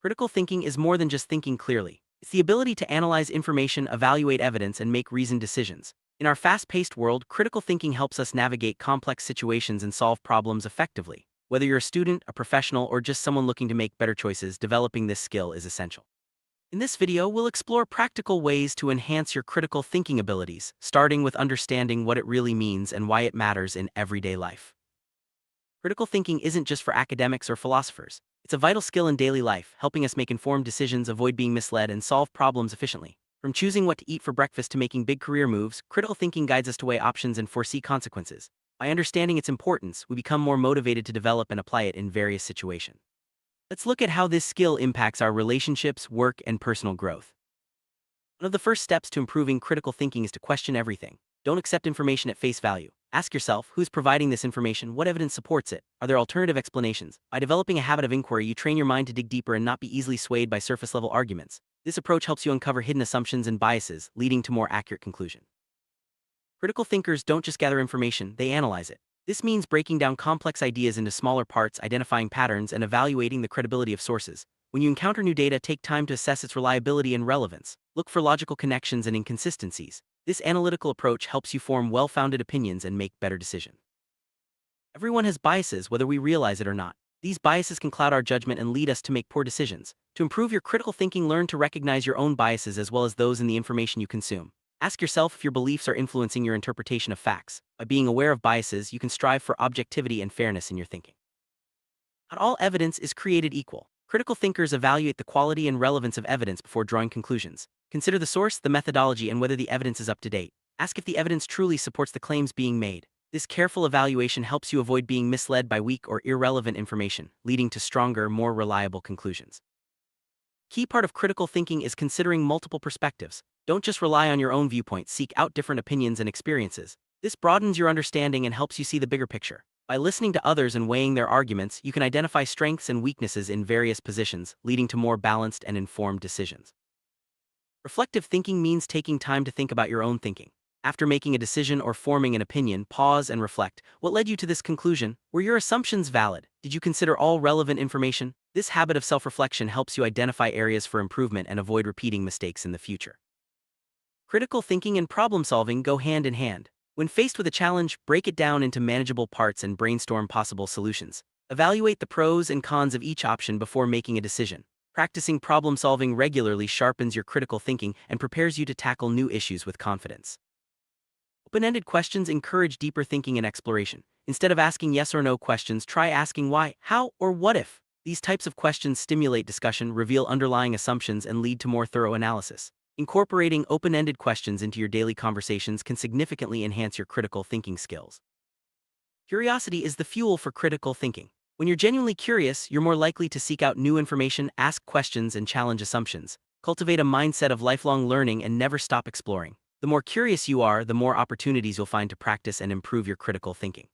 Critical thinking is more than just thinking clearly. It's the ability to analyze information, evaluate evidence, and make reasoned decisions. In our fast-paced world, critical thinking helps us navigate complex situations and solve problems effectively. Whether you're a student, a professional, or just someone looking to make better choices, developing this skill is essential. In this video, we'll explore practical ways to enhance your critical thinking abilities, starting with understanding what it really means and why it matters in everyday life. Critical thinking isn't just for academics or philosophers. It's a vital skill in daily life, helping us make informed decisions, avoid being misled, and solve problems efficiently. From choosing what to eat for breakfast to making big career moves, critical thinking guides us to weigh options and foresee consequences. By understanding its importance, we become more motivated to develop and apply it in various situations. Let's look at how this skill impacts our relationships, work, and personal growth. One of the first steps to improving critical thinking is to question everything. Don't accept information at face value. Ask yourself, who's providing this information? What evidence supports it? Are there alternative explanations? By developing a habit of inquiry, you train your mind to dig deeper and not be easily swayed by surface-level arguments. This approach helps you uncover hidden assumptions and biases, leading to more accurate conclusions. Critical thinkers don't just gather information, they analyze it. This means breaking down complex ideas into smaller parts, identifying patterns, and evaluating the credibility of sources. When you encounter new data, take time to assess its reliability and relevance. Look for logical connections and inconsistencies. This analytical approach helps you form well-founded opinions and make better decisions. Everyone has biases, whether we realize it or not. These biases can cloud our judgment and lead us to make poor decisions. To improve your critical thinking, learn to recognize your own biases as well as those in the information you consume. Ask yourself if your beliefs are influencing your interpretation of facts. By being aware of biases, you can strive for objectivity and fairness in your thinking. Not all evidence is created equal. Critical thinkers evaluate the quality and relevance of evidence before drawing conclusions. Consider the source, the methodology, and whether the evidence is up to date. Ask if the evidence truly supports the claims being made. This careful evaluation helps you avoid being misled by weak or irrelevant information, leading to stronger, more reliable conclusions. Key part of critical thinking is considering multiple perspectives. Don't just rely on your own viewpoint, seek out different opinions and experiences. This broadens your understanding and helps you see the bigger picture. By listening to others and weighing their arguments, you can identify strengths and weaknesses in various positions, leading to more balanced and informed decisions. Reflective thinking means taking time to think about your own thinking. After making a decision or forming an opinion, pause and reflect. What led you to this conclusion? Were your assumptions valid? Did you consider all relevant information? This habit of self-reflection helps you identify areas for improvement and avoid repeating mistakes in the future. Critical thinking and problem-solving go hand in hand. When faced with a challenge, break it down into manageable parts and brainstorm possible solutions. Evaluate the pros and cons of each option before making a decision. Practicing problem-solving regularly sharpens your critical thinking and prepares you to tackle new issues with confidence. Open-ended questions encourage deeper thinking and exploration. Instead of asking yes or no questions, try asking why, how, or what if. These types of questions stimulate discussion, reveal underlying assumptions, and lead to more thorough analysis. Incorporating open-ended questions into your daily conversations can significantly enhance your critical thinking skills. Curiosity is the fuel for critical thinking. When you're genuinely curious, you're more likely to seek out new information, ask questions, and challenge assumptions. Cultivate a mindset of lifelong learning and never stop exploring. The more curious you are, the more opportunities you'll find to practice and improve your critical thinking.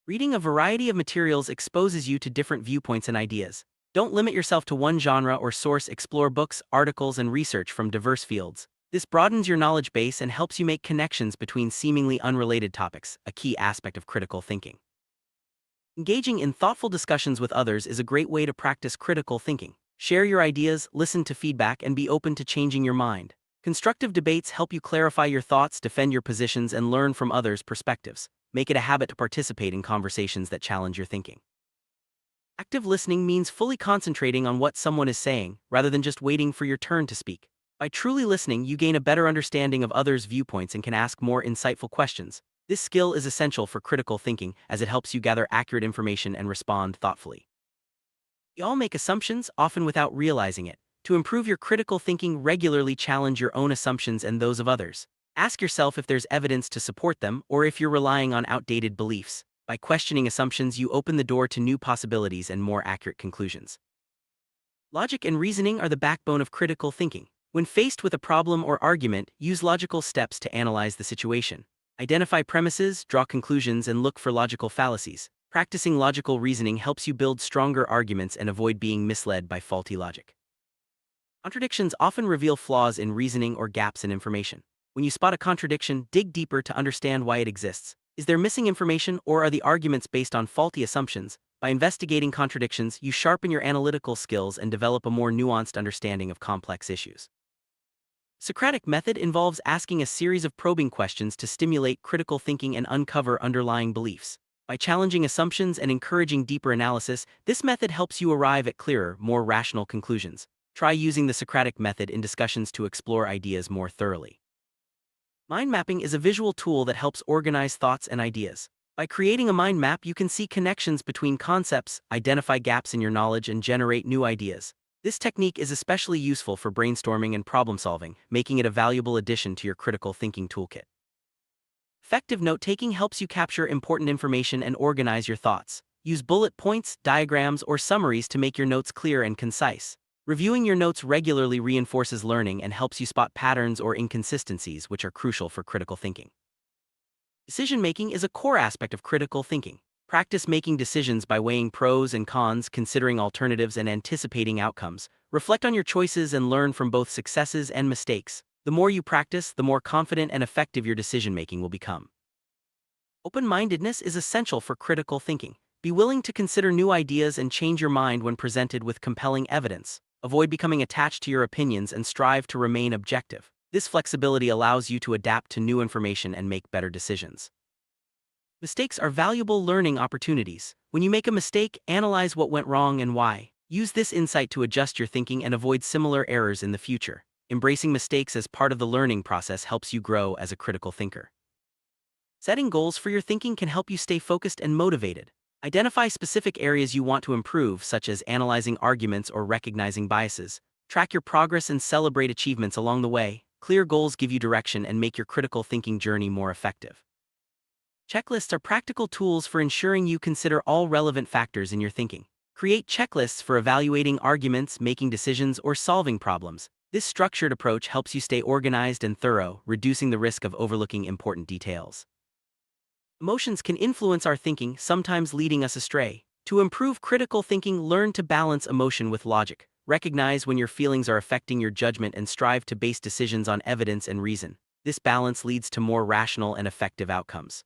Reading a variety of materials exposes you to different viewpoints and ideas. Don't limit yourself to one genre or source. Explore books, articles, and research from diverse fields. This broadens your knowledge base and helps you make connections between seemingly unrelated topics, a key aspect of critical thinking. Engaging in thoughtful discussions with others is a great way to practice critical thinking. Share your ideas, listen to feedback, and be open to changing your mind. Constructive debates help you clarify your thoughts, defend your positions, and learn from others' perspectives. Make it a habit to participate in conversations that challenge your thinking. Active listening means fully concentrating on what someone is saying, rather than just waiting for your turn to speak. By truly listening, you gain a better understanding of others' viewpoints and can ask more insightful questions. This skill is essential for critical thinking as it helps you gather accurate information and respond thoughtfully. We all make assumptions, often without realizing it. To improve your critical thinking, regularly challenge your own assumptions and those of others. Ask yourself if there's evidence to support them or if you're relying on outdated beliefs. By questioning assumptions, you open the door to new possibilities and more accurate conclusions. Logic and reasoning are the backbone of critical thinking. When faced with a problem or argument, use logical steps to analyze the situation. Identify premises, draw conclusions, and look for logical fallacies. Practicing logical reasoning helps you build stronger arguments and avoid being misled by faulty logic. Contradictions often reveal flaws in reasoning or gaps in information. When you spot a contradiction, dig deeper to understand why it exists. Is there missing information, or are the arguments based on faulty assumptions? By investigating contradictions, you sharpen your analytical skills and develop a more nuanced understanding of complex issues. Socratic method involves asking a series of probing questions to stimulate critical thinking and uncover underlying beliefs. By challenging assumptions and encouraging deeper analysis, this method helps you arrive at clearer, more rational conclusions. Try using the Socratic method in discussions to explore ideas more thoroughly. Mind mapping is a visual tool that helps organize thoughts and ideas. By creating a mind map, you can see connections between concepts, identify gaps in your knowledge, and generate new ideas. This technique is especially useful for brainstorming and problem solving, making it a valuable addition to your critical thinking toolkit. Effective note-taking helps you capture important information and organize your thoughts. Use bullet points, diagrams, or summaries to make your notes clear and concise. Reviewing your notes regularly reinforces learning and helps you spot patterns or inconsistencies, which are crucial for critical thinking. Decision-making is a core aspect of critical thinking. Practice making decisions by weighing pros and cons, considering alternatives, and anticipating outcomes. Reflect on your choices and learn from both successes and mistakes. The more you practice, the more confident and effective your decision-making will become. Open-mindedness is essential for critical thinking. Be willing to consider new ideas and change your mind when presented with compelling evidence. Avoid becoming attached to your opinions and strive to remain objective. This flexibility allows you to adapt to new information and make better decisions. Mistakes are valuable learning opportunities. When you make a mistake, analyze what went wrong and why. Use this insight to adjust your thinking and avoid similar errors in the future. Embracing mistakes as part of the learning process helps you grow as a critical thinker. Setting goals for your thinking can help you stay focused and motivated. Identify specific areas you want to improve, such as analyzing arguments or recognizing biases. Track your progress and celebrate achievements along the way. Clear goals give you direction and make your critical thinking journey more effective. Checklists are practical tools for ensuring you consider all relevant factors in your thinking. Create checklists for evaluating arguments, making decisions, or solving problems. This structured approach helps you stay organized and thorough, reducing the risk of overlooking important details. Emotions can influence our thinking, sometimes leading us astray. To improve critical thinking, learn to balance emotion with logic. Recognize when your feelings are affecting your judgment and strive to base decisions on evidence and reason. This balance leads to more rational and effective outcomes.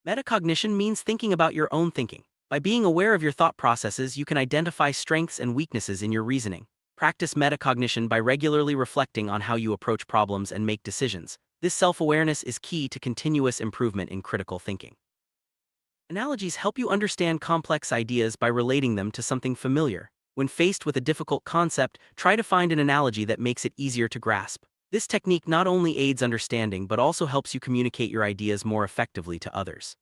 Metacognition means thinking about your own thinking. By being aware of your thought processes, you can identify strengths and weaknesses in your reasoning. Practice metacognition by regularly reflecting on how you approach problems and make decisions. This self-awareness is key to continuous improvement in critical thinking. Analogies help you understand complex ideas by relating them to something familiar. When faced with a difficult concept, try to find an analogy that makes it easier to grasp. This technique not only aids understanding but also helps you communicate your ideas more effectively to others.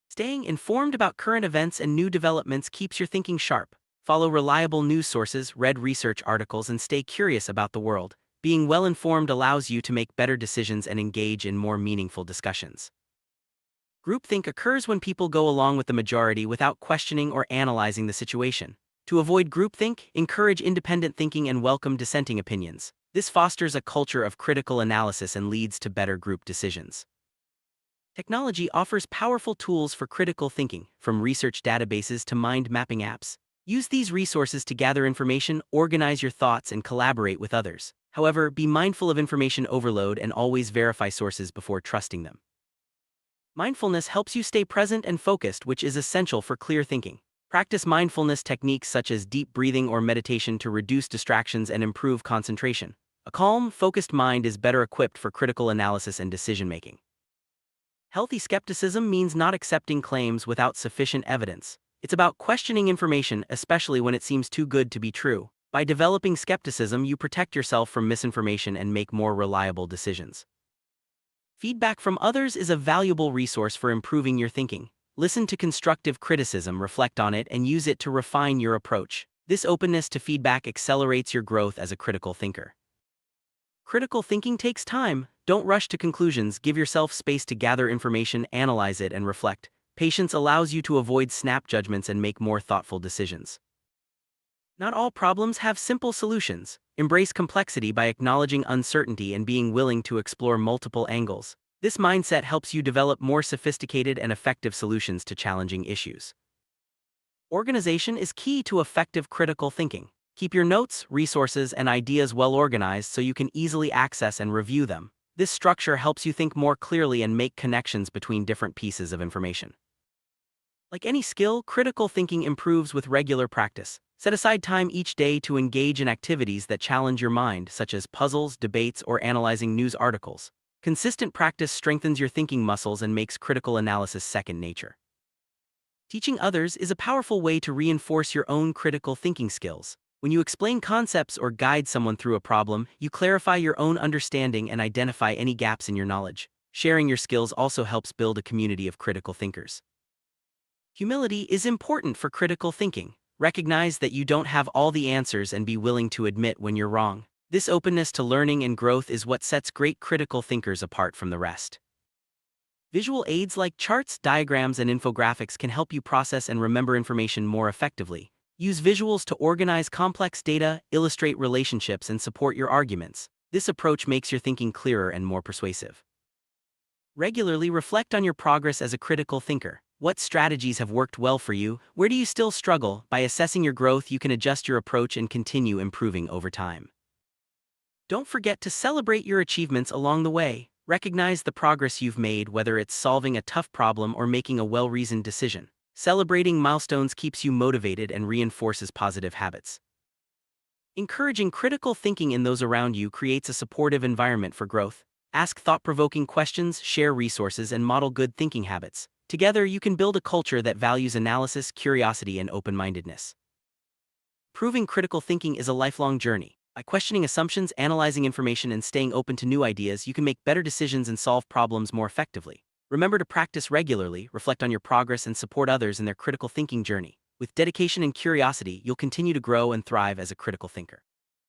Staying informed about current events and new developments keeps your thinking sharp. Follow reliable news sources, read research articles, and stay curious about the world. Being well-informed allows you to make better decisions and engage in more meaningful discussions. Groupthink occurs when people go along with the majority without questioning or analyzing the situation. To avoid groupthink, encourage independent thinking and welcome dissenting opinions. This fosters a culture of critical analysis and leads to better group decisions. Technology offers powerful tools for critical thinking, from research databases to mind mapping apps. Use these resources to gather information, organize your thoughts, and collaborate with others. However, be mindful of information overload and always verify sources before trusting them. Mindfulness helps you stay present and focused, which is essential for clear thinking. Practice mindfulness techniques such as deep breathing or meditation to reduce distractions and improve concentration. A calm, focused mind is better equipped for critical analysis and decision-making. Healthy skepticism means not accepting claims without sufficient evidence. It's about questioning information, especially when it seems too good to be true. By developing skepticism, you protect yourself from misinformation and make more reliable decisions. Feedback from others is a valuable resource for improving your thinking. Listen to constructive criticism, reflect on it, and use it to refine your approach. This openness to feedback accelerates your growth as a critical thinker. Critical thinking takes time. Don't rush to conclusions. Give yourself space to gather information, analyze it, and reflect. Patience allows you to avoid snap judgments and make more thoughtful decisions. Not all problems have simple solutions. Embrace complexity by acknowledging uncertainty and being willing to explore multiple angles. This mindset helps you develop more sophisticated and effective solutions to challenging issues. Organization is key to effective critical thinking. Keep your notes, resources, and ideas well organized so you can easily access and review them. This structure helps you think more clearly and make connections between different pieces of information. Like any skill, critical thinking improves with regular practice. Set aside time each day to engage in activities that challenge your mind, such as puzzles, debates, or analyzing news articles. Consistent practice strengthens your thinking muscles and makes critical analysis second nature. Teaching others is a powerful way to reinforce your own critical thinking skills. When you explain concepts or guide someone through a problem, you clarify your own understanding and identify any gaps in your knowledge. Sharing your skills also helps build a community of critical thinkers. Humility is important for critical thinking. Recognize that you don't have all the answers and be willing to admit when you're wrong. This openness to learning and growth is what sets great critical thinkers apart from the rest. Visual aids like charts, diagrams, and infographics can help you process and remember information more effectively. Use visuals to organize complex data, illustrate relationships, and support your arguments. This approach makes your thinking clearer and more persuasive. Regularly reflect on your progress as a critical thinker. What strategies have worked well for you? Where do you still struggle? By assessing your growth, you can adjust your approach and continue improving over time. Don't forget to celebrate your achievements along the way. Recognize the progress you've made, whether it's solving a tough problem or making a well-reasoned decision. Celebrating milestones keeps you motivated and reinforces positive habits. Encouraging critical thinking in those around you creates a supportive environment for growth. Ask thought-provoking questions, share resources, and model good thinking habits. Together, you can build a culture that values analysis, curiosity, and open-mindedness. Proving critical thinking is a lifelong journey. By questioning assumptions, analyzing information, and staying open to new ideas, you can make better decisions and solve problems more effectively. Remember to practice regularly, reflect on your progress, and support others in their critical thinking journey. With dedication and curiosity, you'll continue to grow and thrive as a critical thinker.